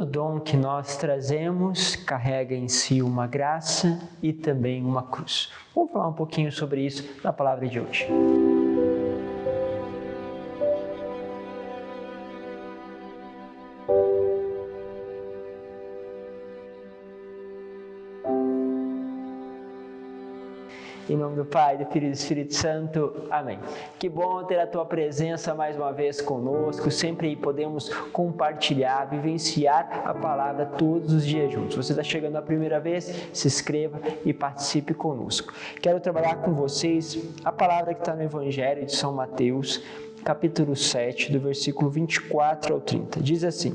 Todo dom que nós trazemos carrega em si uma graça e também uma cruz. Vamos falar um pouquinho sobre isso na palavra de hoje. Em nome do Pai, do Filho e do Espírito Santo. Amém. Que bom ter a Tua presença mais uma vez conosco. Sempre podemos compartilhar, vivenciar a palavra todos os dias juntos. Você está chegando a primeira vez? Se inscreva e participe conosco. Quero trabalhar com vocês a palavra que está no Evangelho de São Mateus, capítulo 7, do versículo 24 ao 30. Diz assim: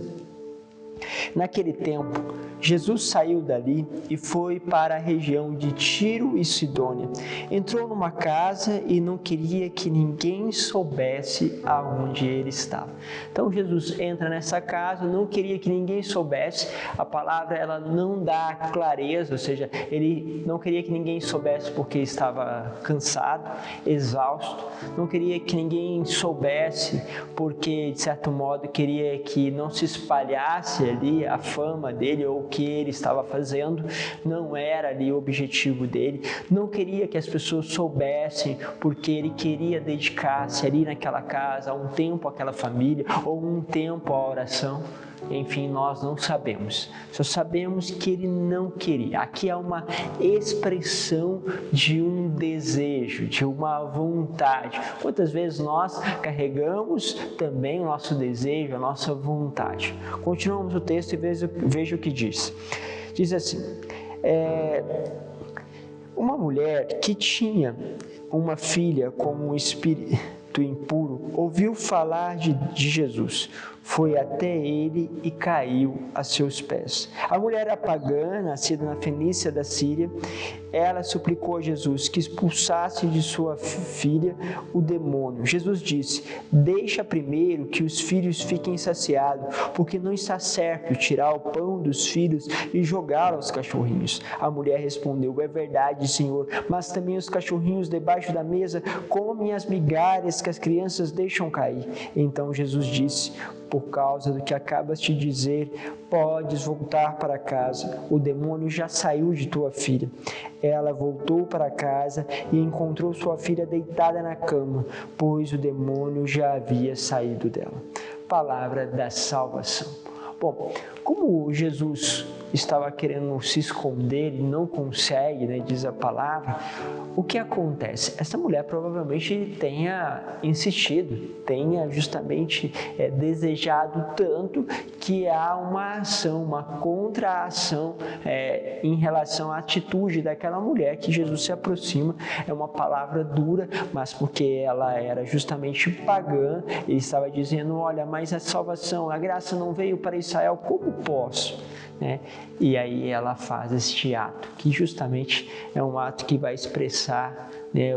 Naquele tempo, Jesus saiu dali e foi para a região de Tiro e Sidônia. Entrou numa casa e não queria que ninguém soubesse aonde ele estava. Então Jesus entra nessa casa, não queria que ninguém soubesse. A palavra ela não dá clareza, ou seja, ele não queria que ninguém soubesse porque estava cansado, exausto. Não queria que ninguém soubesse porque, de certo modo, queria que não se espalhasse ali a fama dele ou o que ele estava fazendo. Não era ali o objetivo dele. Não queria que as pessoas soubessem porque ele queria dedicar-se ali naquela casa um tempo àquela família ou um tempo à oração. Enfim, nós não sabemos, só sabemos que ele não queria. Aqui é uma expressão de um desejo, de uma vontade. Quantas vezes nós carregamos também o nosso desejo, a nossa vontade? Continuamos o texto e veja o que diz. Diz assim: uma mulher que tinha uma filha com um espírito impuro ouviu falar de Jesus. Foi até ele e caiu a seus pés. A mulher era pagã, nascida na Fenícia da Síria. Ela suplicou a Jesus que expulsasse de sua filha o demônio. Jesus disse: deixa primeiro que os filhos fiquem saciados, porque não está certo tirar o pão dos filhos e jogá-lo aos cachorrinhos. A mulher respondeu: é verdade, Senhor, mas também os cachorrinhos debaixo da mesa comem as migalhas que as crianças deixam cair. Então Jesus disse: por causa do que acabas de dizer, podes voltar para casa. O demônio já saiu de tua filha. Ela voltou para casa e encontrou sua filha deitada na cama, pois o demônio já havia saído dela. Palavra da salvação. Bom, como Jesus estava querendo se esconder e não consegue, diz a palavra, o que acontece? Essa mulher provavelmente tenha insistido, tenha justamente desejado tanto que há uma ação, uma contra-ação em relação à atitude daquela mulher que Jesus se aproxima. É uma palavra dura, mas porque ela era justamente pagã, ele estava dizendo: olha, mas a salvação, a graça não veio para Israel, como posso? E aí ela faz este ato, que justamente é um ato que vai expressar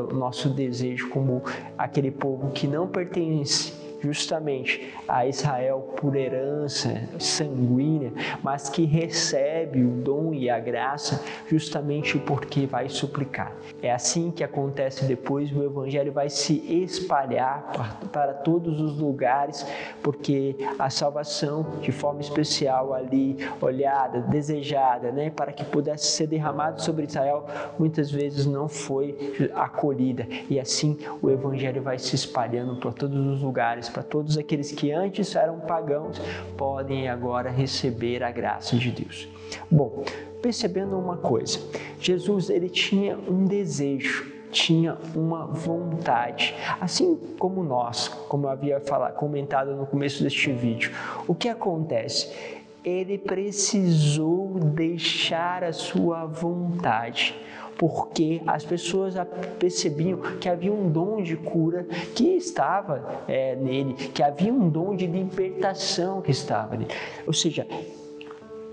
o nosso desejo como aquele povo que não pertence justamente a Israel por herança sanguínea, mas que recebe o dom e a graça justamente porque vai suplicar. É assim que acontece depois, o Evangelho vai se espalhar para todos os lugares, porque a salvação, de forma especial ali, olhada, desejada, para que pudesse ser derramado sobre Israel, muitas vezes não foi acolhida. E assim o Evangelho vai se espalhando por todos os lugares, para todos aqueles que antes eram pagãos, podem agora receber a graça de Deus. Bom, percebendo uma coisa, Jesus ele tinha um desejo, tinha uma vontade, assim como nós, como eu havia comentado no começo deste vídeo. O que acontece? Ele precisou deixar a sua vontade, porque as pessoas percebiam que havia um dom de cura que estava nele, que havia um dom de libertação que estava nele. Ou seja,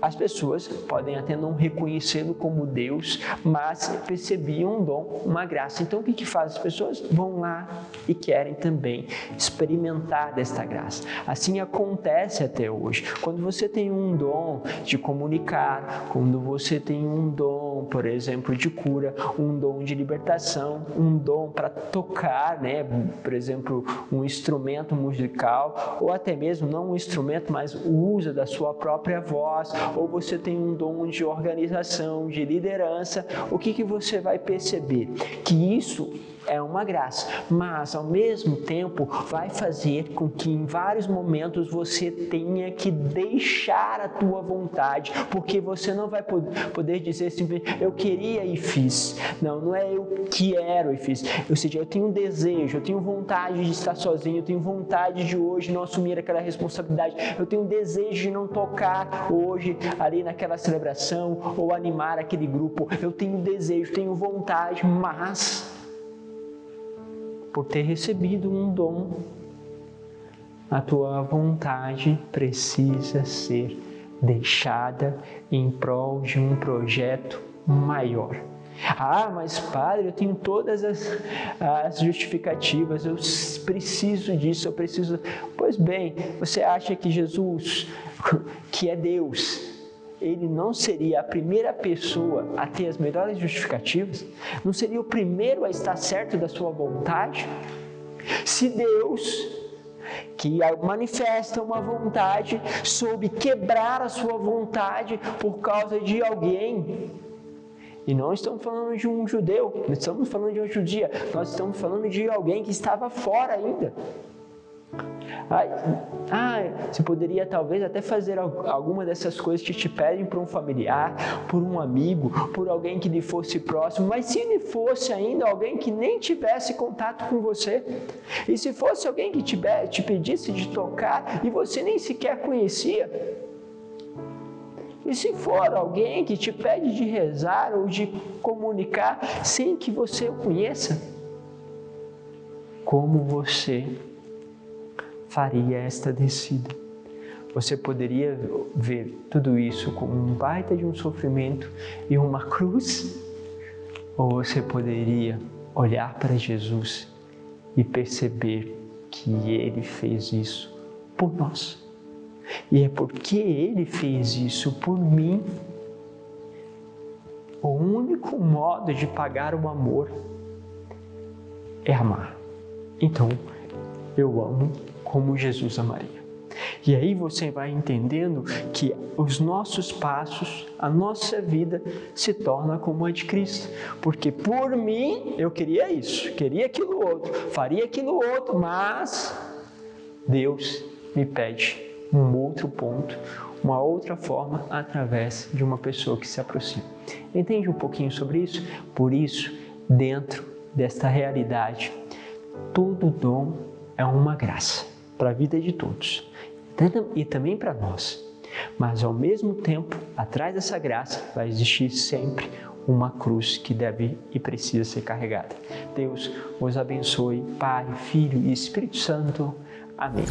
as pessoas podem até não reconhecê-lo como Deus, mas percebiam um dom, uma graça. Então o que faz? As pessoas vão lá e querem também experimentar desta graça. Assim acontece até hoje. Quando você tem um dom de comunicar, quando você tem um dom dom, por exemplo, de cura, um dom de libertação, um dom para tocar, né? Por exemplo, um instrumento musical, ou até mesmo não um instrumento, mas o uso da sua própria voz, ou você tem um dom de organização, de liderança. O que você vai perceber? Que isso é uma graça, mas ao mesmo tempo vai fazer com que em vários momentos você tenha que deixar a tua vontade, porque você não vai poder dizer simplesmente eu queria e fiz. Não é eu quero e fiz. Ou seja, eu tenho um desejo, eu tenho vontade de estar sozinho, eu tenho vontade de hoje não assumir aquela responsabilidade, eu tenho desejo de não tocar hoje ali naquela celebração ou animar aquele grupo. Eu tenho desejo, tenho vontade, mas por ter recebido um dom, a tua vontade precisa ser deixada em prol de um projeto maior. Ah, mas padre, eu tenho todas as justificativas, eu preciso disso, eu preciso... Pois bem, você acha que Jesus, que é Deus, ele não seria a primeira pessoa a ter as melhores justificativas? Não seria o primeiro a estar certo da sua vontade? Se Deus, que manifesta uma vontade, soube quebrar a sua vontade por causa de alguém, e não estamos falando de um judeu, não estamos falando de uma judia, nós estamos falando de alguém que estava fora ainda. Você poderia talvez até fazer alguma dessas coisas que te pedem por um familiar, por um amigo, por alguém que lhe fosse próximo, mas se lhe fosse ainda alguém que nem tivesse contato com você, e se fosse alguém que te pedisse de tocar e você nem sequer conhecia, e se for alguém que te pede de rezar ou de comunicar sem que você o conheça, como você faria esta descida? Você poderia ver tudo isso como um baita de um sofrimento e uma cruz? Ou você poderia olhar para Jesus e perceber que Ele fez isso por nós? E é porque Ele fez isso por mim. O único modo de pagar o amor é amar. Então, eu amo como Jesus amaria. E aí você vai entendendo que os nossos passos, a nossa vida se torna como a de Cristo. Porque por mim, eu queria isso, queria aquilo outro, faria aquilo outro, mas Deus me pede um outro ponto, uma outra forma através de uma pessoa que se aproxima. Entende um pouquinho sobre isso? Por isso, dentro desta realidade, todo dom é uma graça para a vida de todos e também para nós. Mas ao mesmo tempo, atrás dessa graça vai existir sempre uma cruz que deve e precisa ser carregada. Deus os abençoe, Pai, Filho e Espírito Santo. Amém.